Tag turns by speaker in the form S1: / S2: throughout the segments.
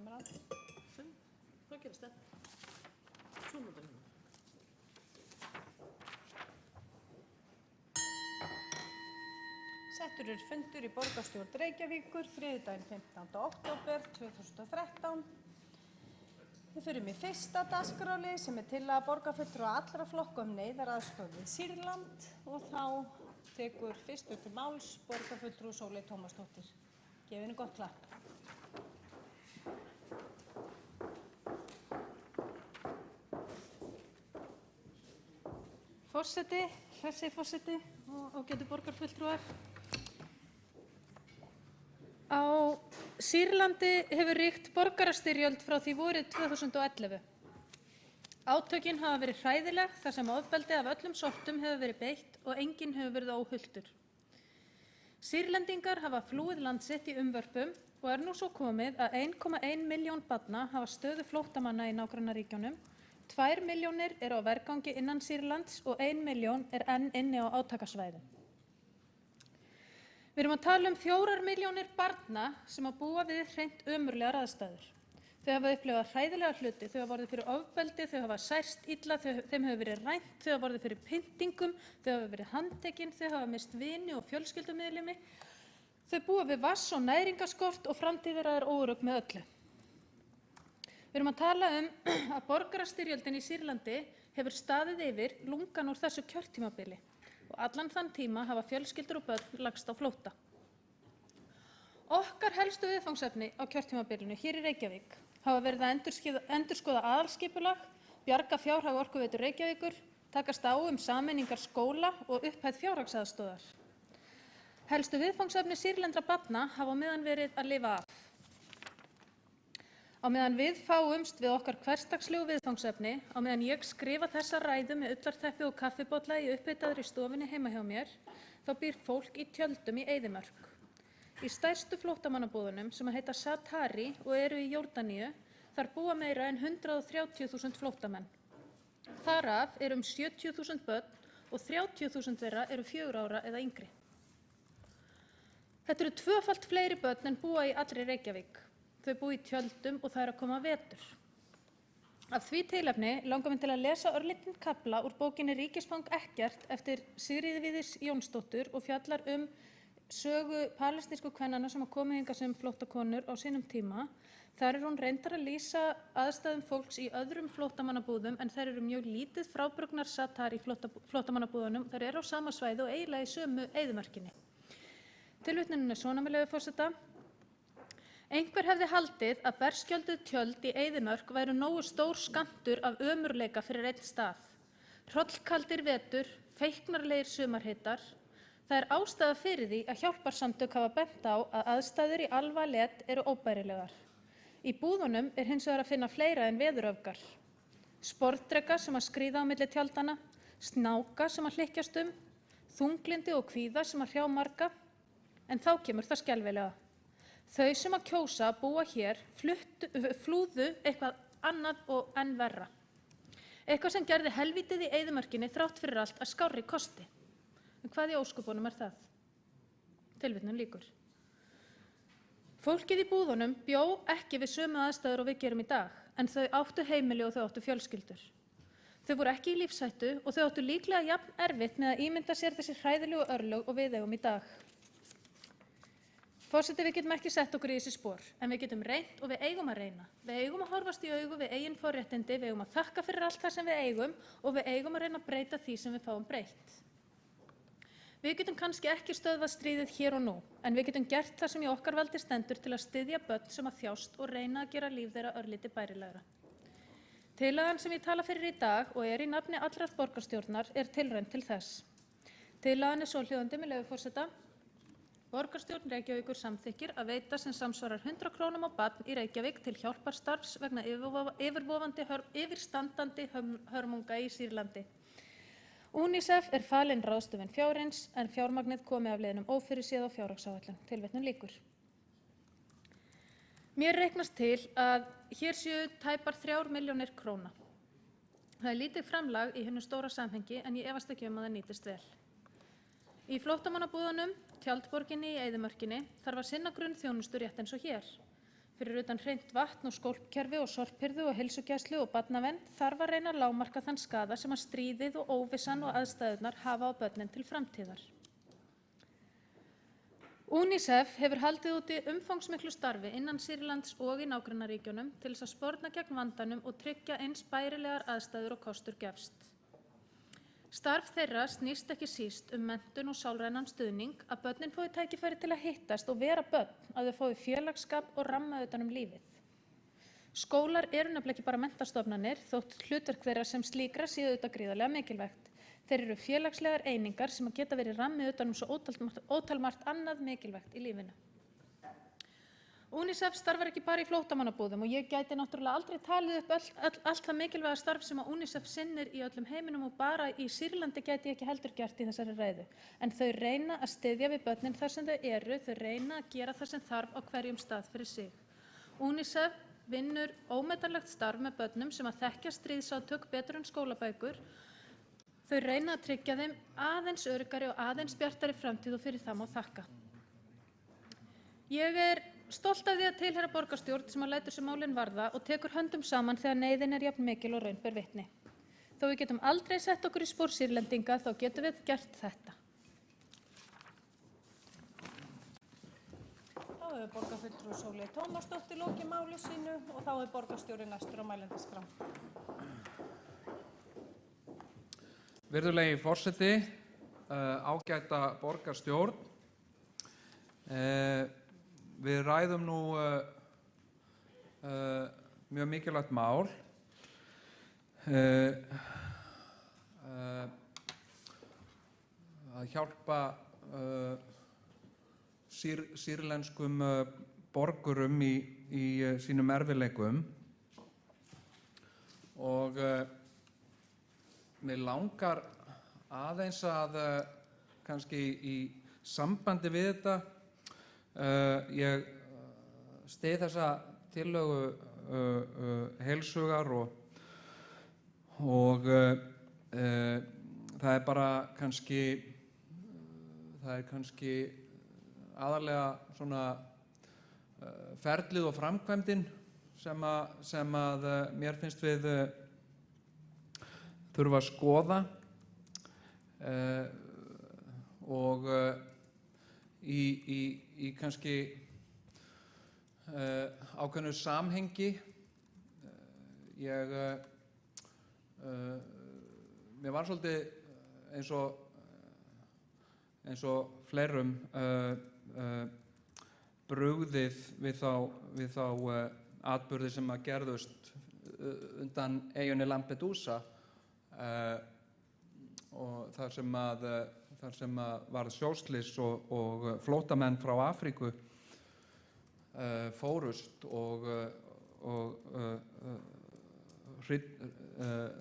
S1: camera.
S2: Hvað gerist þetta? Zoomum hérna.
S1: Settur fundur í borgarstjórn Reykjavíkur, þriðjudaginn 15. október 2013. Við förum í fyrsta dagskrárlið sem tillaga borgarfulltrúa allra flokka neyðaraðstoð við Sýrland og þá tekur fyrstur til máls borgarfulltrúi Sóley Tómasdóttir. Gefið henni gott klapp. Forseti, forseti og ágætu borgarfulltrúar. Á Sýrlandi hefur ríkt borgarastyrjöld frá því vorið 2011. Átökin hafa verið hræðileg þar sem ofbeldi af öllum sortum hefur verið beitt og enginn hefur verið óhultur. Sýrlendingar hafa flúið land sitt í umvörpum og nú svo komið að 1,1 milljón barna hafa stöðu flóttamanna í nágrannaríkjunum, 2 milljónir eru á vergangi innan Sýrlands og 1 milljón enn inni á átakasvæðum. Við erum að tala 4 milljónir barna sem að búa við hreint ömurlegar aðstæður. Þau hafa upplifað hræðilega hluti, þau hafa orðið fyrir ofbeldi, þau hafa særst illa, þeim hefur verið rænt, þau hafa orðið fyrir pyntingum, þau hafa verið handtekin, þau hafa mist vini og fjölskyldumeðlimi. Þau búa við vatns- og næringarskort og framtíð þeirra óörugg með öllu. Við erum að tala að borgarastyrjöldin í Sýrlandi hefur staðið yfir lungann úr þessu kjörtímabili og allan þann tíma hafa fjölskyldur og börn lagst á flótta. Okkar helstu viðfangsefni á kjörtímabilinu hér í Reykjavík hafa verið að endurskoða aðalskipulag, bjarga fjárhag Orkuveitu Reykjavíkur, takast á sameiningar skóla og upphæð fjárhagsaðstoðar. Helstu viðfangsefni sýrlendra barna hafa á meðan verið að lifa af. Á meðan við fáumst við okkar hversdagslegu viðfangsefni, á meðan ég skrifa þessa ræðu með ullarteppi og kaffibolla í upphitaðri stofunni heima hjá mér, þá býr fólk í tjöldum í eyðimörk. Í stærstu flóttamannabúðunum sem heita Satari og eru í Jórdaníu, þar búa meira en 130.000 flóttamenn. Þar af eru 70.000 börn og 30.000 þeirra eru 4 ára eða yngri. Þetta eru tvöfalt fleiri börn en búa í allri Reykjavík. Þau búa í tjöldum og það að koma vetur. Af því tilefni langar mig til að lesa örlítinn kafla úr bókinni Ríkisfang ekkert eftir Sigríði Víðis Jónsdóttur og fjallar sögu palestínsku kvennanna sem komu hingað sem flóttakonur á sínum tíma. Þar hún reyndar að lýsa aðstæðum fólks í öðrum flóttamannabúðum en þær eru mjög lítið frábrugðnar Satari flóttamannabúðunum. Þær eru á sama svæði og eiginlega í sömu eyðimörkinni. Tilvitnunin svona með leyfi forseta. Einhver hefði haldið að berskjölduð tjöld í eyðimörk væru nógu stór skammtur af ömurleika fyrir einn stað. Hrollkaldir vetur, feiknarlegir sumarhitar. Það ástæða fyrir því að hjálparsamtök hafa bent á að aðstæður í Al-Waled eru óbærilegar. Í búðunum hins vegar að finna fleira en veðuröfgar. Sporðdreka sem að skríða á milli tjaldana, snáka sem að hlykkjast þunglindi og kvíða sem að hrjá marga. En þá kemur það skelfilega. Þau sem að kjósa að búa hér flúðu eitthvað annað og enn verra. Eitthvað sem gerði helvítið í eyðimörkinni þrátt fyrir allt að skárri kosti. En hvað í ósköpunum það? Tilvitnun lýkur. Fólkið í búðunum bjó ekki við sömu aðstæður og við gerum í dag, en þau áttu heimili og þau áttu fjölskyldur. Þau voru ekki í lífshættu og þau áttu líklega jafn erfitt með að ímynda sér þessi hræðilegu örlög og við eigum í dag. Forseti, við getum ekki sett okkur í þessi spor, en við getum reynt og við eigum að reyna. Við eigum að horfast í augu við eigin forréttindi, við eigum að þakka fyrir allt það sem við eigum og við eigum að reyna að breyta því sem við fáum breytt. Við getum kannski ekki stöðvað stríðið hér og nú, en við getum gert það sem í okkar valdi stendur til að styðja börn sem að þjást og reyna að gera líf þeirra örlítið bærilegra. Tillagan sem ég tala fyrir í dag og í nafni allrar borgarstjórnar tilraun til þess. Tillagan svohljóðandi með leyfi forseta. Borgarstjórn Reykjavíkur samþykkir að veita sem samsvarar 100 krónum á barn í Reykjavík til hjálparstarfs vegna yfirstandandi hörmunga í Sýrlandi. UNICEF falin ráðstöfun fjárins en fjármagnið komi af leiðinum ófyrirséð og fjárhagsáætlun. Tilvitnun lýkur. Mér reiknast til að hér séu tæpar 3 milljónir króna. Það lítið framlag í hinu stóra samhengi en ég efast ekki að það nýtist vel. Í flóttamannabúðunum, tjaldborginni í eyðimörkinni, þarf að sinna grunnþjónustu rétt eins og hér. Fyrir utan hreint vatn og skólpkerfi og sorphirðu og heilsugæslu og barnavernd þarf að reyna að lágmarka þann skaða sem að stríðið og óvissan og aðstæðurnar hafa á börnin til framtíðar. UNICEF hefur haldið úti umfangsmiklu starfi innan Sýrlands og í nágrannaríkjunum til þess að sporna gegn vandanum og tryggja eins bærilegar aðstæður og kostur gefst. Starf þeirra snýst ekki síst menntun og sálrænan stuðning, að börnin fái tækifæri til að hittast og vera börn, að þau fái félagsskap og ramma utan lífið. Skólar eru nefnilega ekki bara menntastofnanir, þótt hlutverk þeirra sem slíkra séu auðvitað gríðarlega mikilvægt. Þeir eru félagslegar einingar sem að geta verið rammi utan svo ótalmargt annað mikilvægt í lífinu. UNICEF starfar ekki bara í flóttamannabúðum og ég gæti náttúrulega aldrei talið upp allt það mikilvæga starf sem að UNICEF sinnir í öllum heiminum og bara í Sýrlandi gæti ég ekki heldur gert í þessari ræðu. En þau reyna að styðja við börnin þar sem þau eru, þau reyna að gera það sem þarf á hverjum stað fyrir sig. UNICEF vinnur ómetanlegt starf með börnum sem að þekkja stríðsátök betur en skólabækur. Þau reyna að tryggja þeim aðeins öruggari og aðeins bjartari framtíð og fyrir það má þakka. Ég er stolt af því að tilheyra borgarstjórn sem að lætur sig málin varða og tekur höndum saman þegar neyðin er jafn mikil og raun ber vitni. Þó við getum aldrei sett okkur í spor Sýrlendinga þá getum við gert þetta.
S3: Þá hefur borgarfulltrúi Sóley Tómasdóttir lokið máli sínu og þá er borgarstjóri næstur á mælendaskrá.
S4: Virðulegi forseti, ágæta borgarstjórn. Við ræðum nú mjög mikilvægt mál. Að hjálpa sýrlenskum borgurum í sínum erfiðleikum. Og mig langar aðeins að kannski í sambandi við þetta ég styð þessa tillögu heilshugar og það er bara kannski aðallega svona ferlið og framkvæmdin sem að mér finnst við þurfa að skoða og í kannski ákveðnu samhengi. Mér var svolítið eins og fleirum brugðið við þá atburði sem að gerðust undan eyjunni Lampedusa og þar sem að varð sjóslys og flóttamenn frá Afríku fórust og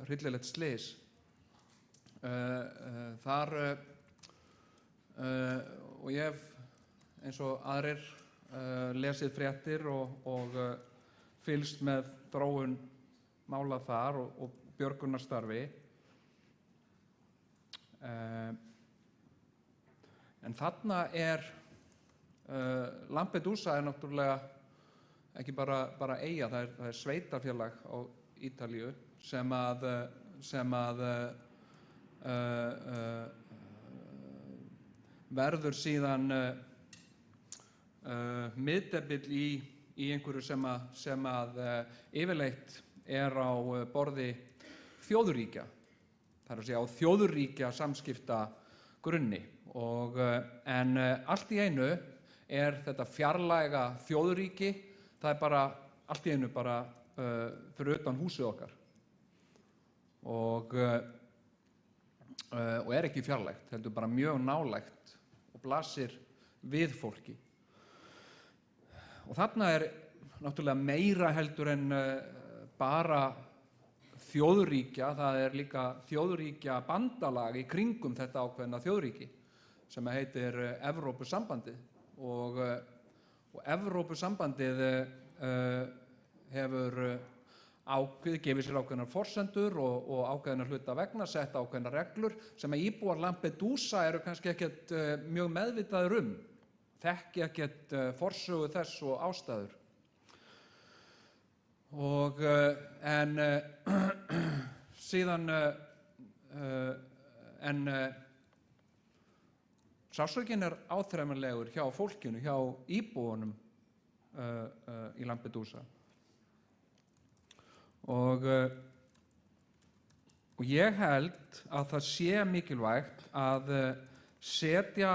S4: hryllilegt slys. Þar og ég hef eins og aðrir lesið fréttir og fylgst með þróun mála þar og björgunarstarfi. En þarna Lampedusa er náttúrulega ekki bara eyja, það er sveitarfélag á Ítalíu sem að verður síðan miðdepill í einhverju sem að yfirleitt er á borði þjóðríkja. Það er að segja á þjóðríkja samskipta grunni. En allt í einu er þetta fjarlæga þjóðríki, það er bara allt í einu bara fyrir utan húsið okkar og er ekki fjarlægt, heldur bara mjög nálægt og blasir við fólki. Og þarna er náttúrulega meira heldur en bara þjóðríkja, það er líka þjóðríkja bandalag í kringum þetta ákveðna þjóðríki sem heitir Evrópusambandið og Evrópusambandið hefur gefið sér ákveðnar forsendur og ákveðnar hluta vegna sett ákveðnar reglur sem að íbúar Lampedusa eru kannski ekkert mjög meðvitaðir þekki ekkert forsögu þess og ástæður. Og, en síðan, sársaukinn áþreifanlegur hjá fólkinu, hjá íbúunum í Lampedusa. Og ég held að það sé mikilvægt að setja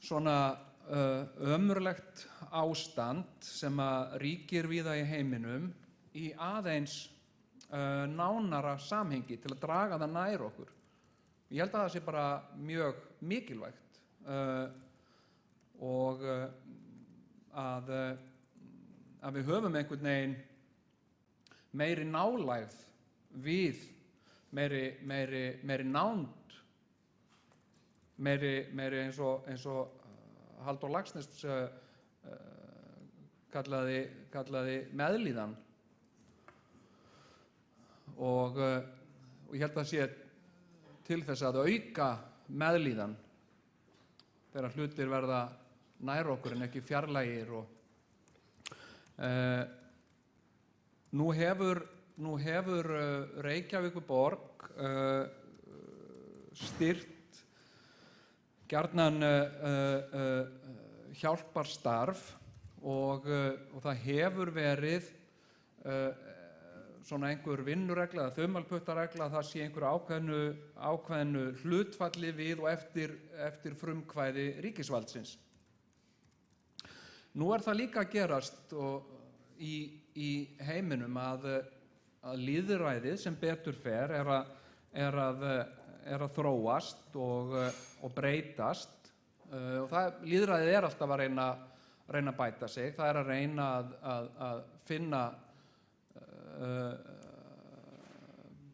S4: svona ömurlegt ástand sem að ríkir víða í heiminum í aðeins nánara samhengi til að draga það nær okkur. Ég held að það sé bara mjög mikilvægt og að við höfum einhvern veginn meiri nálægð við meiri nánd, meiri eins og Halldór Laxness kallaði meðlíðan. Og ég held að sé til þess að auka meðlíðan þegar hlutir verða nær okkur en ekki fjarlægir. Nú hefur Reykjavíkurborg styrkt gjarnan hjálparstarf og það hefur verið svona einhver vinnuregla eða þumalputtaregla að það sé einhver ákveðnu hlutfalli við og eftir frumkvæði ríkisvaldsins. Nú það líka að gerast í heiminum að lýðræðið sem betur fer er að þróast og breytast. Og lýðræðið alltaf að reyna að bæta sig. Það að reyna að finna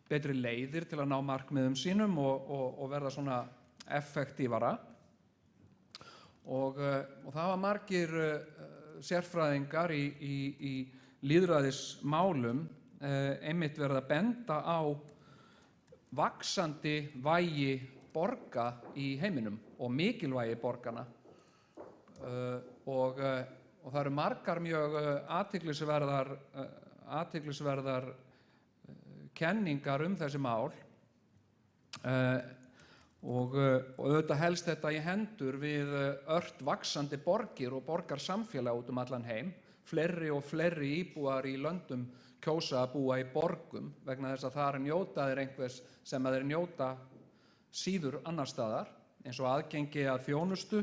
S4: betri leiðir til að ná markmiðum sínum og verða svona effektífara. Og það hafa margir sérfræðingar í lýðræðismálum einmitt verið að benda á vaxandi vægi borga í heiminum og mikilvægi borganna. Og það eru margar mjög athyglisverðar kenningar þessi mál og auðvitað helst þetta í hendur við ört vaxandi borgir og borgarsamfélag út allan heim. Fleiri og fleiri íbúar í löndum kjósa að búa í borgum vegna þess að þar njóta þeir einhvers sem þeir njóta síður annar staðar, eins og aðgengi að þjónustu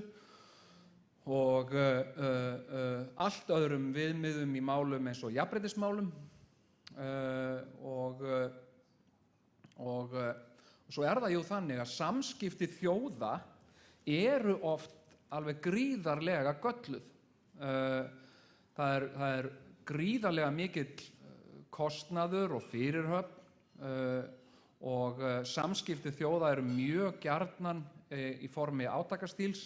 S4: og allt öðrum viðmiðum í málum eins og jafnréttismálum og svo það jú þannig að samskipti þjóða eru oft alveg gríðarlega gölluð. Það er gríðarlega mikill kostnaður og fyrirhöfn og samskipti þjóða eru mjög gjarnan í formi átakastíls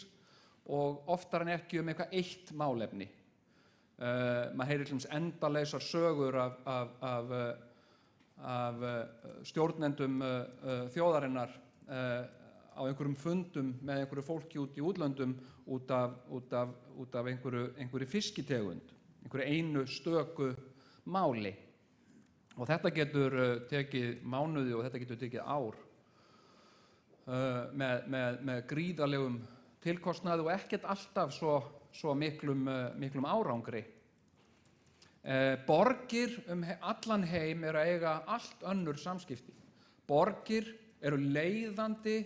S4: og oftar en ekki eitthvað eitt málefni. Maður heyrir til dæmis endalausar sögur af stjórnendum þjóðarinnar á einhverjum fundum með einhverju fólki út í útlöndum út af einhverju fiskitegund, einhverju einu stöku máli. Og þetta getur tekið mánuði og þetta getur tekið ár með gríðarlegum tilkostnaði og ekkert alltaf svo miklum árangri. Borgir allan heim eru að eiga allt önnur samskipti. Borgir eru leiðandi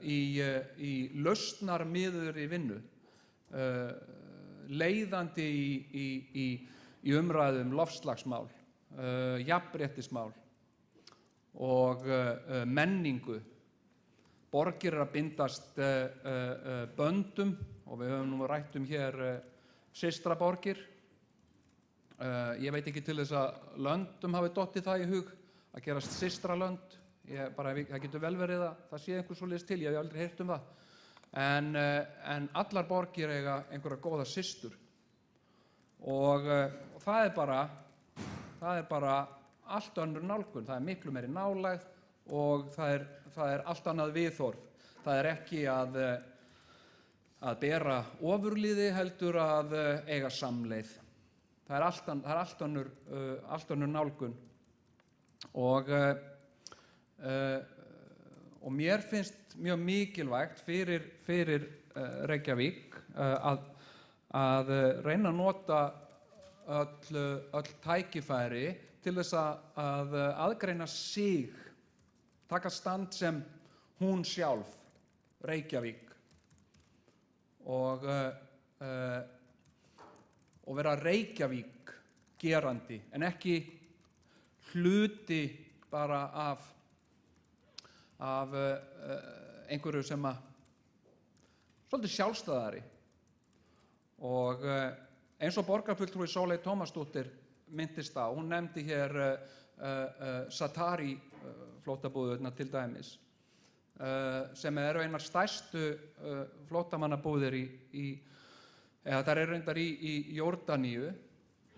S4: í lausnarmiðuðri vinnu, leiðandi í umræðum loftslagsmál, jafnréttismál og menningu. Borgir að bindast böndum og við höfum nú rætt hér systraborgir. Ég veit ekki til þess að löndum hafi dottið það í hug að gerast systralönd. Það getur vel verið að það sé einhver svoleiðis til, ég hef aldrei heyrt það. En allar borgir eiga einhverja góða systur. Og það er bara allt önnur nálgun. Það er miklu meiri nálægð og það er allt annað viðhorf. Það er ekki að að bera ofurliði heldur að eiga samleið. Það er allt önnur nálgun og mér finnst mjög mikilvægt fyrir Reykjavík að reyna að nota öll tækifæri til þess að aðgreina sig, taka stand sem hún sjálf, Reykjavík, og vera Reykjavík gerandi en ekki hluti bara af einhverju sem svolítið sjálfstæðari. Og eins og borgarfulltrúi Sóley Tómasdóttir minntist á, hún nefndi hér Zatari flóttabúðirnar til dæmis, sem eru einar stærstu flóttamannabúðir eða þær eru reyndar í Jórdaníu,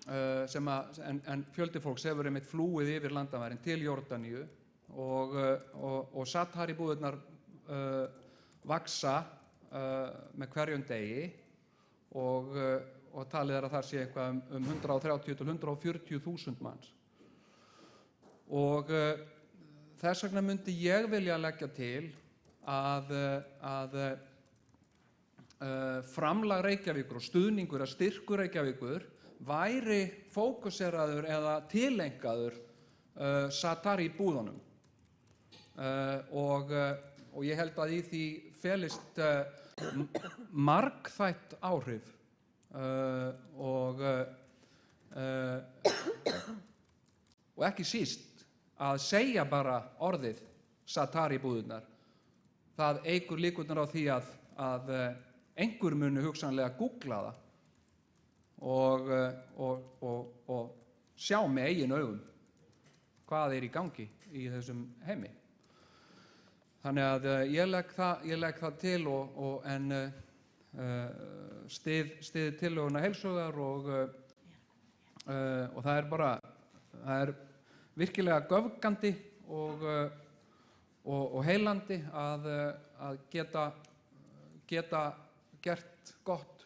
S4: en fjöldi fólks hefur einmitt flúið yfir landamærin til Jórdaníu og Zatari búðirnar vaxa með hverjum degi og talið að það sé eitthvað 130 til 140.000 manns. Og þess vegna myndi ég vilja leggja til að framlag Reykjavíkur og stuðningur að styrkur Reykjavíkur væri fókuseraður eða tilengaður Zatari búðunum. Og ég held að í því felist margþætt áhrif og ekki síst að segja bara orðið Zatari búðirnar. Það eykur líkurnar á því að einhver muni hugsanlega googla það og sjá með eigin augum hvað er í gangi í þessum heimi. Þannig að ég legg það til en styð tillöguna heilshugar og það er virkilega göfgandi og heillandi að geta gert gott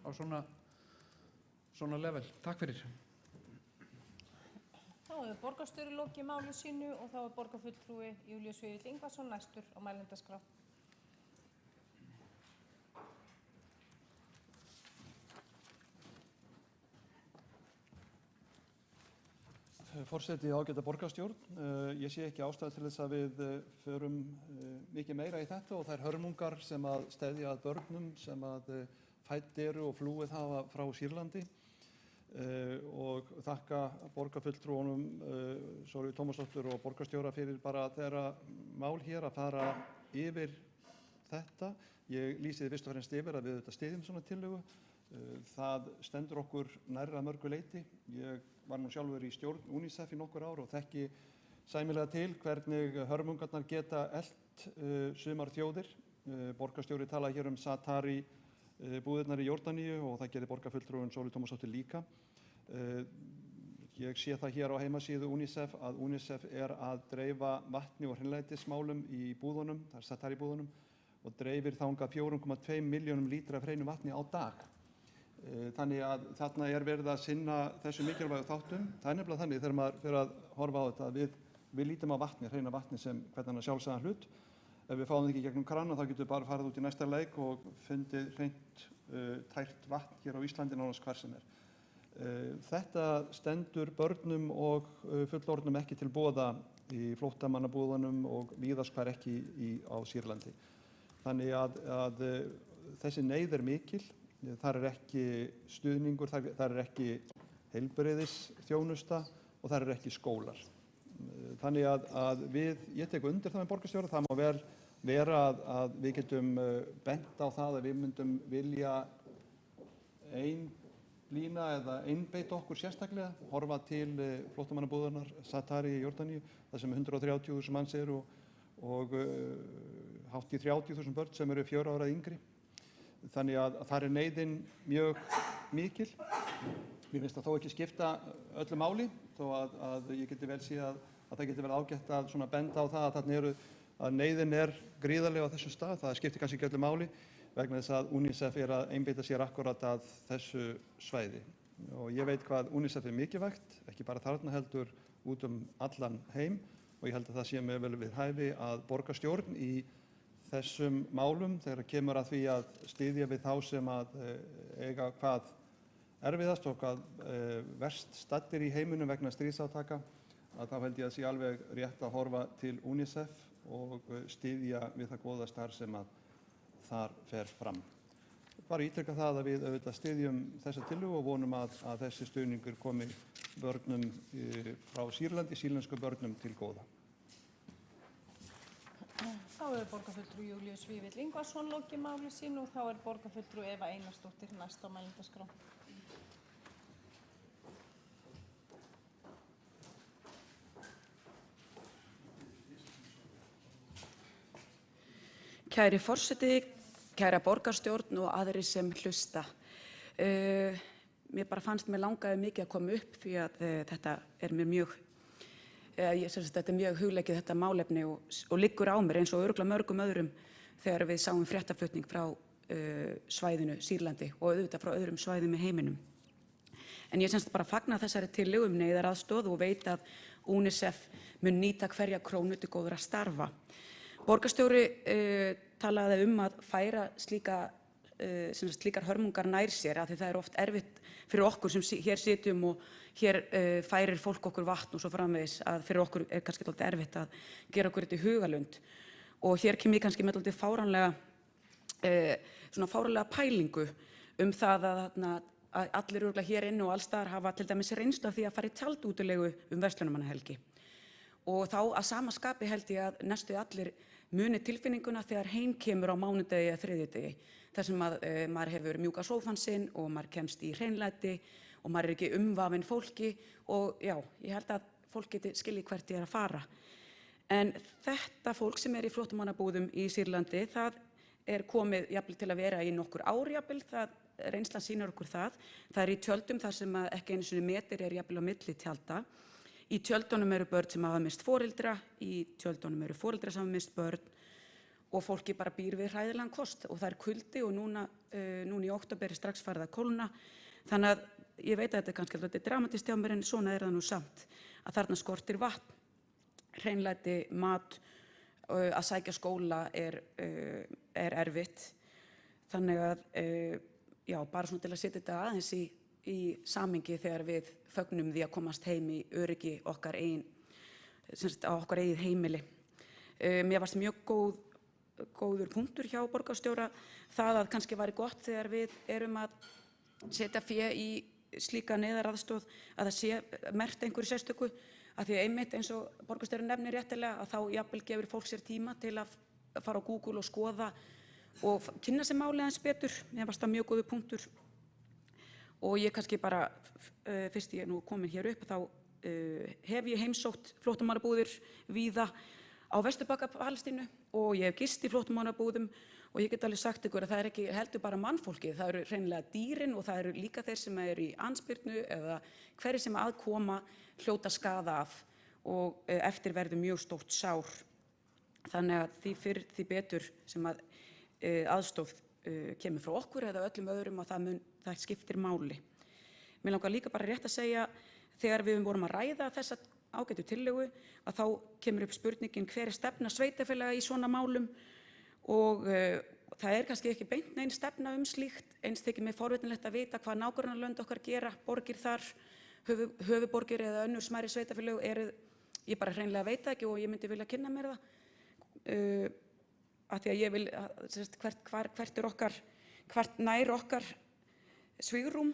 S4: á svona level. Takk fyrir.
S3: Þá hefur borgarstjóri lokið máli sínu og þá er borgarfulltrúi Júlíus Vífill Ingvarsson næstur á mælendaskrá.
S5: Forseti, ágæta borgarstjórn, ég sé ekki ástæðu til þess að við förum mikið meira í þetta og þær hörmungar sem að steðja að börnum sem að fædd eru og flúið hafa frá Sýrlandi og þakka borgarfulltrúunum Sóleyju Tómasdóttur og borgarstjóra fyrir bara þeirra mál hér að fara yfir þetta. Ég lýsi fyrst og fremst yfir að við þetta styðjum svona tillögu. Það stendur okkur nærri að mörgu leyti. Ég var nú sjálfur í stjórn UNICEF í nokkur ár og þekki sæmilega til hvernig hörmungarnar geta elt sumar þjóðir. Borgarstjóri talaði hér Zatari búðirnar í Jórdaníu og það gerði borgarfulltrúin Sóley Tómasdóttir líka. Ég sé það hér á heimasíðu UNICEF að UNICEF er að dreifa vatni og hreinlætismálum í búðunum, það er Zatari búðunum, og dreifir þangað 4,2 milljónum lítra af hreinu vatni á dag. Þannig að þarna er verið að sinna þessu mikilvægu þáttum. Það er nefnilega þannig þegar maður fyrir að horfa á þetta að við lítum á vatni, hreina vatni sem hvernig sjálfsagðan hlut. Ef við fáum það ekki gegnum krana þá getum við bara farið út í næsta leik og fundið hreint tært vatn hér á Íslandi nánast hvar sem er. Þetta stendur börnum og fullorðnum ekki til boða í flóttamannabúðunum og víðast hvar ekki á Sýrlandi. Þannig að þessi neyð er mikil. Þar er ekki stuðningur, þar er ekki heilbrigðisþjónusta og þar er ekki skólar. Þannig að ég tek undir það með borgarstjóra, það má vel vera að við getum bent á það að við myndum vilja einblína eða einbeita okkur sérstaklega, horfa til flóttamannabúðarnar Zatari í Jórdaníu, þar sem 130.000 manns eru og hátt í 30.000 börn sem eru 4 ára yngri. Þannig að þar er neyðin mjög mikil. Mér finnst það þó ekki skipta öllu máli, þó að ég geti vel séð að það geti verið ágætt að svona benda á það að þarna eru að neyðin gríðarleg á þessum stað. Það skiptir kannski ekki öllu máli vegna þess að UNICEF að einbeita sér akkúrat að þessu svæði. Og ég veit hvað UNICEF mikilvægt, ekki bara þarna heldur út allan heim, og ég held að það sé mjög vel við hæfi að borgarstjórn í þessum málum þegar kemur að því að styðja við þá sem að eiga hvað erfiðast og hvað verst staddir í heiminum vegna stríðsátaka, að þá held ég að sé alveg rétt að horfa til UNICEF og styðja við það góða starf sem að þar fer fram. Bara ítreka það að við auðvitað styðjum þessa tillögu og vonum að þessi stuðningur komi börnum frá Sýrlandi, sýrlensku börnum til góða.
S3: Þá hefur borgarfulltrúi Júlíus Vífill Ingvarsson lokið máli sínu og þá borgarfulltrúi Eva Einarsdóttir næst á mælendaskrá.
S6: Kæri forseti, kæra borgarstjórn og aðrir sem hlusta. Mér bara fannst mér langaði mikið að koma upp því að þetta mér mjög þetta mjög hugleikið þetta málefni og liggur á mér eins og örugglega mörgum öðrum þegar við sáum fréttaflutning frá svæðinu Sýrlandi og auðvitað frá öðrum svæðum í heiminum. En ég bara fagna þessari tillögu neyðaraðstoð og veit að UNICEF mun nýta hverja krónu til góðra starfa. Borgarstjóri talaði að færa slíkar hörmungar nær sér af því það oft erfitt fyrir okkur sem hér sitjum og hér færir fólk okkur vatn og svo framvegis að fyrir okkur kannski dálítið erfitt að gera okkur þetta í hugalund. Og hér kem ég kannski með dálítið fáránlega pælingu það að allir örugglega hér inni og alls staðar hafa til dæmis reynslu af því að fara í tjaldútilegu verslunarmannahelgi. Og þá að sama skapi held ég að næstu allir muni tilfinninguna þegar heim kemur á mánudegi eða þriðjudegi, þar sem maður hefur mjúka sófann sinn og maður kemst í hreinlæti og maður ekki umvafinn fólki og já, ég held að fólk geti skilið hvert ég að fara. En þetta fólk sem í flóttamannabúðum í Sýrlandi, það komið jafnvel til að vera í nokkur ár jafnvel, reynslan sýnir okkur það. Það í tjöldum þar sem ekki einu sinni metir jafnvel á milli tjalda. Í tjöldunum börn sem hafa mist foreldra, í tjöldunum foreldrar sem hafa mist börn og fólki bara býr við hræðilegan kost og það kuldi og núna í október strax farið að kólna. Þannig að ég veit að þetta kannski alveg dramatist hjá mér en svona það nú samt að þarna skortir vatn, hreinlæti, mat, að sækja skóla erfitt. Þannig að já, bara svona til að setja þetta aðeins í samhengi þegar við fögnum því að komast heim í öryggi okkar á okkar eigið heimili. Mér fannst mjög góður punktur hjá borgarstjóra það að kannski væri gott þegar við að setja fé í slíka neyðaraðstoð að það sé merkt einhverju sérstöku af því að einmitt eins og borgarstjórinn nefnir réttilega að þá jafnvel gefur fólk sér tíma til að fara á Google og skoða og kynna sér málið aðeins betur. Mér fannst það mjög góður punktur. Og ég kannski bara, fyrst ég nú komin hér upp, þá hef ég heimsótt flóttamannabúðir víða á Vesturbakka Palestínu og ég hef gist í flóttamannabúðum og ég get alveg sagt ykkur að það ekki heldur bara mannfólkið, það eru hreinlega dýrin og það eru líka þeir sem í andspyrnu eða hverjir sem koma hljóta skaða af og eftir verður mjög stórt sár. Þannig að því fyrr því betur sem aðstoð kemur frá okkur eða öllum öðrum og það skiptir máli. Mér langar líka bara rétt að segja þegar við vorum að ræða þessa ágætu tillögu að þá kemur upp spurningin hver stefna sveitarfélaga í svona málum og það kannski ekki beint nein stefna slíkt, eins þykir mér forvitnilegt að vita hvað nágrannalönd okkar gera, borgir þar, höfuðborgir eða önnur smærri sveitarfélög ég bara hreinlega veit það ekki og ég myndi vilja kynna mér það. Af því að ég vil hvert nær okkar svigrúm.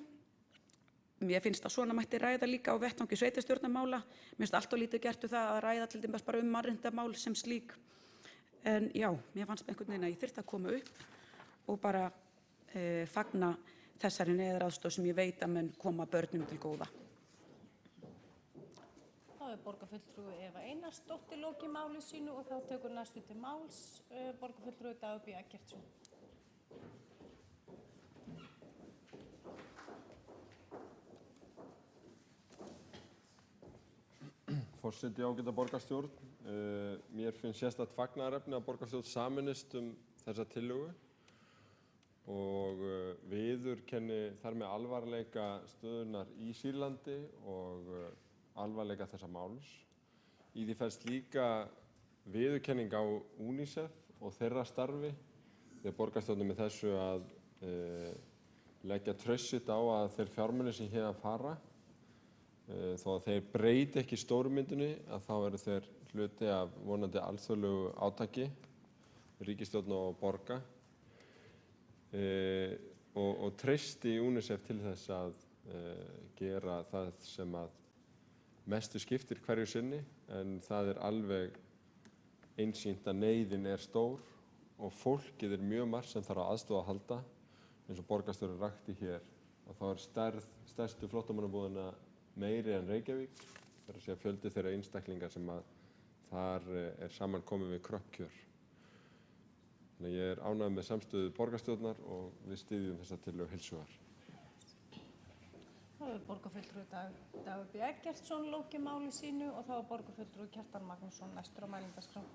S6: Mér finnst að svona mætti ræða líka á vettvangi sveitarstjórnarmála. Mér finnst allt of lítið gert það að ræða til dæmis bara mannréttindamál sem slík. En já, mér fannst einhvern veginn að ég þyrfti að koma upp og bara fagna þessari neyðaraðstoð sem ég veit að mun koma börnum til góða.
S3: Þá borgarfulltrúi Eva Einarsdóttir lokið máli sínu og þá tekur næstu til máls borgarfulltrúi Dagur B. Eggertsson.
S7: Forseti, ágæta borgarstjórn. Mér finnst sérstakt fagnaðarefni að borgarstjórn sameinist þessa tillögu og viðurkenni þar með alvarleika stöðunnar í Sýrlandi og alvarleika þessa máls. Í því felst líka viðurkenning á UNICEF og þeirra starfi þegar borgarstjórnin með þessu að leggja traust sitt á að þeir fjármunir sem héðan fara þó að þeir breyti ekki stórmyndinni að þá eru þeir hluti af vonandi alþjóðlegu átaki ríkisstjórn og borga og treysti UNICEF til þess að gera það sem að mestu skiptir hverju sinni en það alveg einsýnt að neyðin stór og fólkið mjög margt sem þarf á aðstoð að halda eins og borgarstjóri rakti hér að þá stærð stærstu flóttamannabúðanna meiri en Reykjavík, það að segja fjöldi þeirra einstaklingar sem að þar saman komið við kröppkjör. Þannig að ég ánægður með samstöðu borgarstjórnar og við styðjum þessa tillögu heils hugar.
S3: Þá hefur borgarfulltrúi Dagur B. Eggertsson lokið máli sínu og þá er borgarfulltrúi Kjartan Magnússon næstur á mælendaskrá.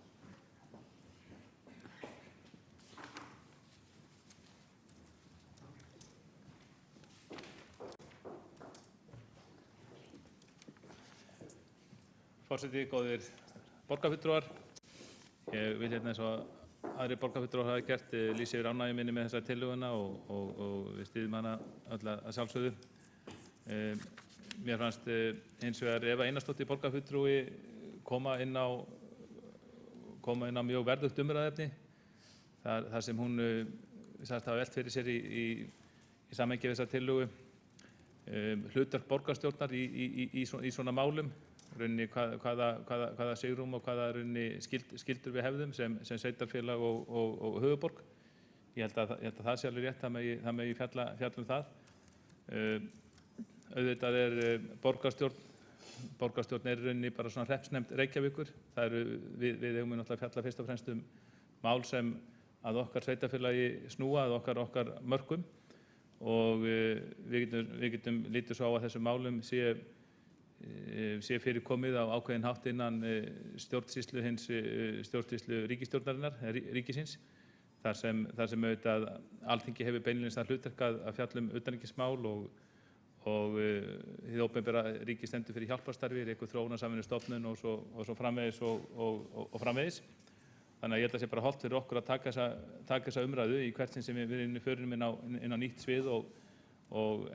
S8: Forseti, góðir borgarfulltrúar. Ég vil eins og aðrir borgarfulltrúar hafa gert lýsa yfir ánægju minni með þessa tillöguna og við styðjum hana öll að sjálfsögðu. Mér fannst hins vegar Eva Einarsdóttir borgarfulltrúi koma inn á mjög verðugt umræðuefni. Það sem hún sagðist hafa velt fyrir sér í samhengi við þessa tillögu. Hlutverk borgarstjórnar í svona málum. Rauninni hvaða svigrúm og hvaða skyldur við hefðum sem sveitarfélag og höfuðborg. Ég held að það sé alveg rétt, það megi fjalla það. Auðvitað borgarstjórn í rauninni bara svona hreppsnefnd Reykjavíkur. Við eigum náttúrulega fjalla fyrst og fremst mál sem að okkar sveitarfélagi snúa, að okkar mörkum og við getum lítið svo á að þessum málum sé fyrir komið á ákveðin hátt innan stjórnsýslu ríkisstjórnarinnar, ríkisins, þar sem auðvitað Alþingi hefur beinlínis það hlutverk að fjalla utanríkismál og hið opinbera ríki stendur fyrir hjálparstarfi, rekur þróunarsamvinnustofnun og svo framvegis og framvegis. Þannig að ég held að sé bara hollt fyrir okkur að taka þessa umræðu í hvert sinn sem við förum inn á nýtt svið og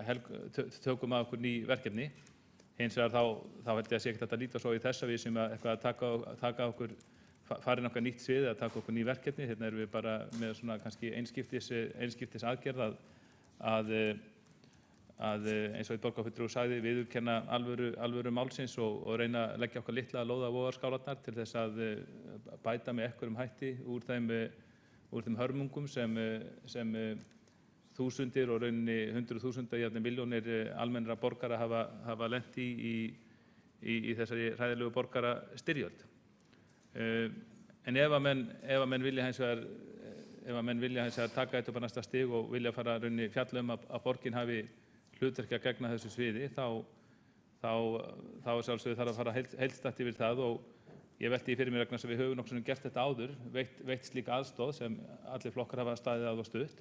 S8: tökum að okkur ný verkefni. Hins vegar þá held ég að sé ekkert að líta svo í þess að við sem eitthvað að taka okkur, farin okkar nýtt svið að taka okkur ný verkefni. Hérna erum við bara með svona kannski einskiptis aðgerð að eins og eitt borgarfulltrúi sagði viðurkenna alvöru málsins og reyna að leggja okkar litla lóða á vogarskálarnar til þess að bæta með einhverjum hætti úr þeim hörmungum sem þúsundir og rauninni 100.000 jafnvel milljónir almennra borgara hafa lent í þessari hræðilegu borgarastyrjöld. En ef að menn vilja hins vegar taka þetta upp á næsta stig og vilja fara rauninni fjalla að borgin hafi hlutverki að gegna þessu sviði, þá sjálfsögðu þarf að fara heildstætt yfir það og ég velti fyrir mér vegna þess að við höfum nokkuð gert þetta áður, veitt slíka aðstoð sem allir flokkar hafa staðið að og stutt.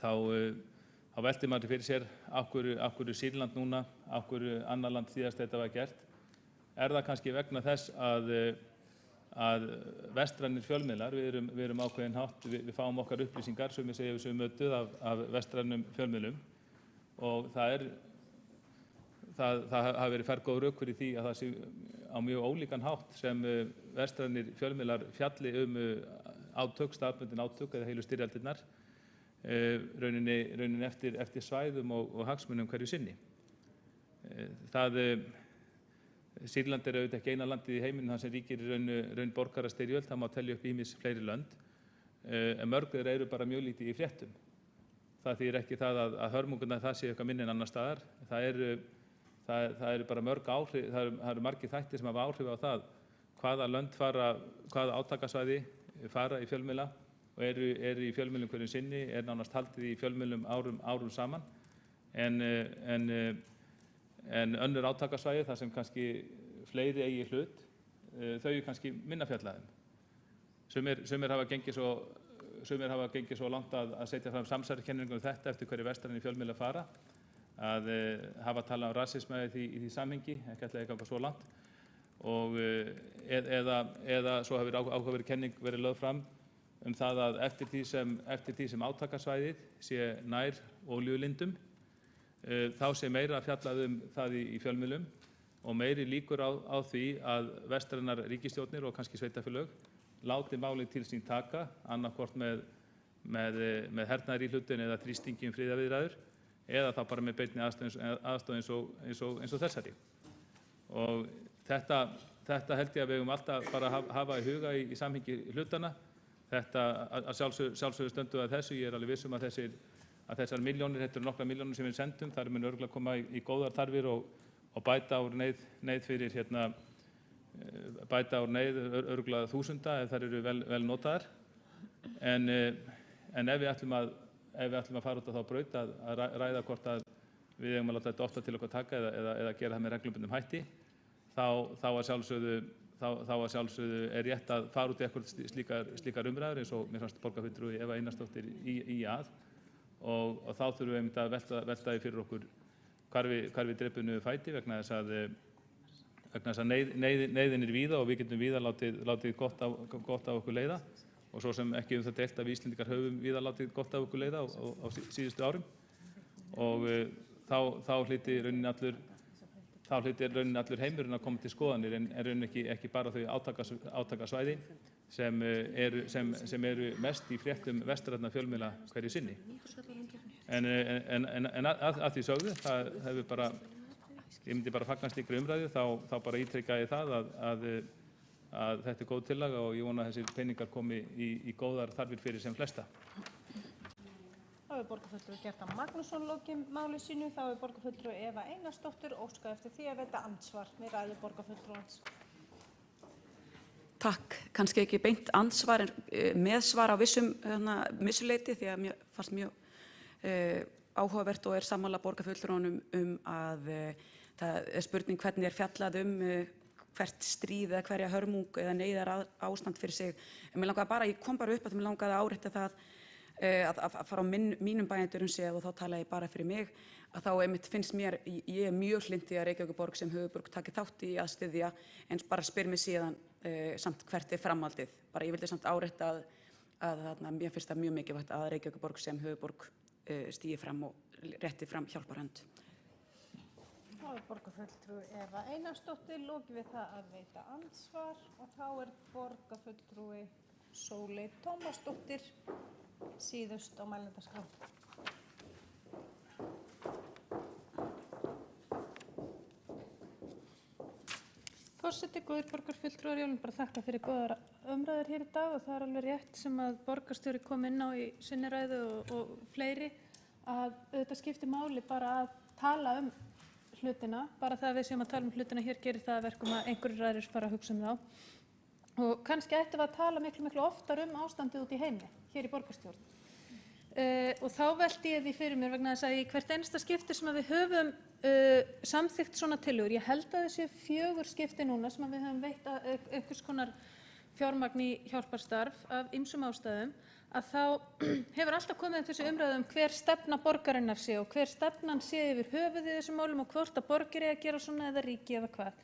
S8: Þá velti maður fyrir sér af hverju Sýrland núna, af hverju annað land síðast þetta var gert. Það kannski vegna þess að vestrænir fjölmiðlar, við erum ákveðin hátt, við fáum okkar upplýsingar sem við segjum sem mötuð af vestrænum fjölmiðlum og það hafa verið færð góð rök fyrir því að það sé á mjög ólíkan hátt sem vestrænir fjölmiðlar fjalli staðbundin átök eða heilu styrjaldirnar rauninni eftir svæðum og hagsmunum hverju sinni. Sýrland auðvitað ekki eina landið í heiminum þar sem ríkir raun borgarastyrjöld, það má telja upp ýmis fleiri lönd, en mörg þeirra eru bara mjög lítið í fréttum. Það þýðir ekki það að hörmungarnar það sé eitthvað minni en annars staðar. Það eru bara mörg áhrif, það eru margir þættir sem hafa áhrif á það hvaða lönd hvaða átakasvæði fara í fjölmiðla og eru í fjölmiðlum hverju sinni, nánast haldið í fjölmiðlum árum saman. en önnur átakasvæði þar sem kannski fleiri eigi hlut, þau eru kannski minna fjallaðum. Sumir hafa gengið svo langt að setja fram samsæriskenningu þetta eftir hverju vestræn í fjölmiðla fara, að hafa talað rasisma í því samhengi, ekki ætlaði að ganga svo langt, og eða svo hefur áhugaverð kenning verið lögð fram það að eftir því sem átakasvæðið sé nær olíulindum, þá sé meira fjallað það í fjölmiðlum og meiri líkur á því að vestrænar ríkisstjórnir og kannski sveitarfélög láti málið til sín taka, annaðhvort með hernaðar í hlutin eða þrýstingi friðarviðræður, eða þá bara með beinni aðstoð eins og þessari. Og þetta held ég að við eigum alltaf bara að hafa í huga í samhengi hlutana. Þetta að sjálfsögðu stöndum að þessu, ég alveg viss að þessar milljónir, þetta eru nokkra milljónir sem við sendum, þar mun örugglega koma í góðar þarfir og bæta úr neyð fyrir bæta úr neyð örugglega þúsunda ef þær eru vel notaðar. En ef við ætlum að fara út á þá braut að ræða hvort að við eigum að láta þetta ofta til okkur taka eða gera það með reglubundnum hætti, þá að sjálfsögðu er rétt að fara út í eitthvað slíkar umræður eins og mér fannst borgarfulltrúi Eva Einarsdóttir í og þá þurfum við einmitt að velta því fyrir okkur hvar við drepum niður fæti vegna þess að neyðin er víða og við getum víða látið gott af okkur leiða, og svo sem ekki það deilt að við Íslendingar höfum víða látið gott af okkur leiða á síðustu árum, og þá hlyti rauninni allur heimurinn að koma til skoðanir en rauninni ekki bara þau átakasvæði sem eru mest í fréttum vestrænna fjölmiðla hverju sinni. En að því sögðu, það hefur bara, ég myndi bara fagna slíkri umræðu, þá bara ítreka ég það að þetta er góð tillaga og ég vona að þessir peningar komi í góðar þarfir fyrir sem flesta.
S3: Þá hefur borgarfulltrúi Kjartan Magnússon lokið máli sínu. Þá hefur borgarfulltrúi Eva Einarsdóttir óskað eftir því að veita andsvar við ræðu borgarfulltrúans.
S6: Takk, kannski ekki beint andsvar en meðsvar á vissu leyti því að mér fannst mjög áhugavert og er sammála borgarfulltrúanum að það er spurning hvernig er fjallað hvert stríð eða hverja hörmung eða neyðar ástand fyrir sig. En mér langaði bara, ég kom bara upp að mér langaði að árétta það að fara á mínum bæjandurum séð, og þá tala ég bara fyrir mig, að þá einmitt finnst mér, ég er mjög hlynnt í að Reykjavíkurborg sem höfuðborg taki þátt í að styðja, en bara spyr mig síðan samt hvert er framhaldið. Bara ég vildi samt árétta að mér finnst það mjög mikilvægt að Reykjavíkurborg sem höfuðborg stígi fram og rétti fram hjálparhönd.
S3: Þá er borgarfulltrúi Eva Einarsdóttir lokið við það að veita andsvar, og þá er borgarfulltrúi Sóley Tómasdóttir síðust á mælendaskrá.
S1: Forseti, góðir borgarfulltrúar, ég vil bara þakka fyrir góðar umræður hér í dag, og það er alveg rétt sem að borgarstjóri kom inn á í sinni ræðu og fleiri, að auðvitað skiptir máli bara að tala hlutina, bara það að við séum að tala hlutina hér gerir það að verkum að einhverjir aðrir fara að hugsa þá. Og kannski ættum við að tala miklu oftar ástandið út í heimi, hér í borgarstjórn. Og þá velti ég því fyrir mér vegna þess að í hvert einasta skipti sem við höfum samþykkt svona tillögur, ég held að þessi 4 skipti núna sem við höfum veitt einhvers konar fjármagn í hjálparstarf af ýmsum ástæðum, að þá hefur alltaf komið þessi umræða hver stefna borgarinnar sé og hver stefnan sé yfir höfuð í þessum málum og hvort að borgir eigi að gera svona eða ríki eða hvað.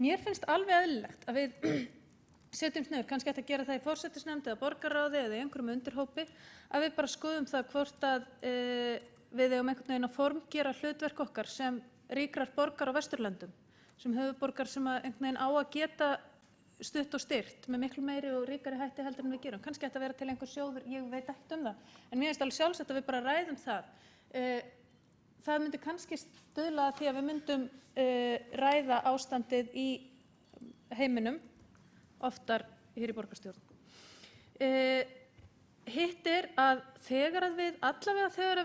S1: Mér finnst alveg eðlilegt að við setjumst niður, kannski ætti að gera það í forsætisnefnd eða borgarráði eða í einhverjum undirhópi, að við bara skoðum það hvort að við eigum einhvern veginn að formgera hlutverk okkar sem ríkrar borgar á Vesturlöndum, sem höfuðborgar sem einhvern veginn á að geta stutt og styrt með miklu meiri og ríkari hætti heldur en við gerum. Kannski ætti að vera til einhver sjóður, ég veit ekkert það, en mér finnst alveg sjálfsagt að við bara ræðum það. Það myndi kannski stuðla að því að við myndum ræða ástandið í heiminum oftar hér í borgarstjórn. Hitt er að þegar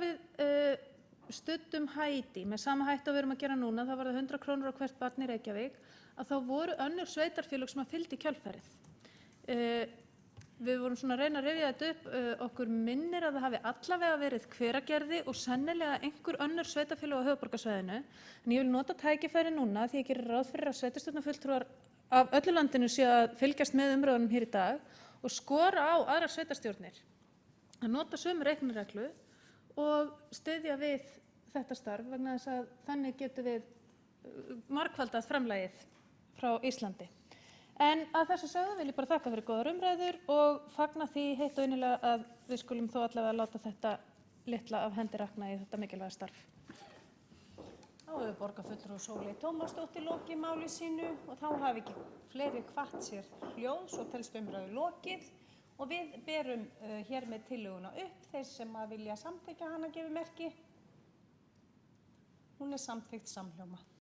S1: við studdum Haítí með sama hætti og við erum að gera núna, það var það 100 krónur á hvert barn í Reykjavík, að þá voru önnur sveitarfélög sem að fylgdi kjölfarið. við vorum svona að reyna að rifja þetta upp, okkur minnir að það hafi allavega verið Hveragerði og sennilega einhver önnur sveitarfélög á höfuðborgarsvæðinu. En ég vil nota tækifæri núna því ég gerir ráð fyrir að sveitarstjórnarfulltrúar af öllu landinu séu að fylgjast með umræðunum hér í dag og skora á aðrar sveitarstjórnir að nota sömu reiknireglu og styðja við þetta starf vegna þess að þannig getum við margfaldað framlagið frá Íslandi. En að þessu sögðu vil ég bara þakka fyrir góðar umræður og fagna því heitt og innilega að við skulum þó allavega láta þetta litla af hendi rakna í þetta mikilvæga starf.
S3: Þá hefur borgarfulltrúi Sóley Tómasdóttir lokið máli sínu og þá hafi ekki fleiri hvatt sér hljóðs og telst umræðu lokið og við berum hér með tillöguna upp. Þeir sem að vilja samþykkja hana gefur merki. Hún er samþykkt samhljóma.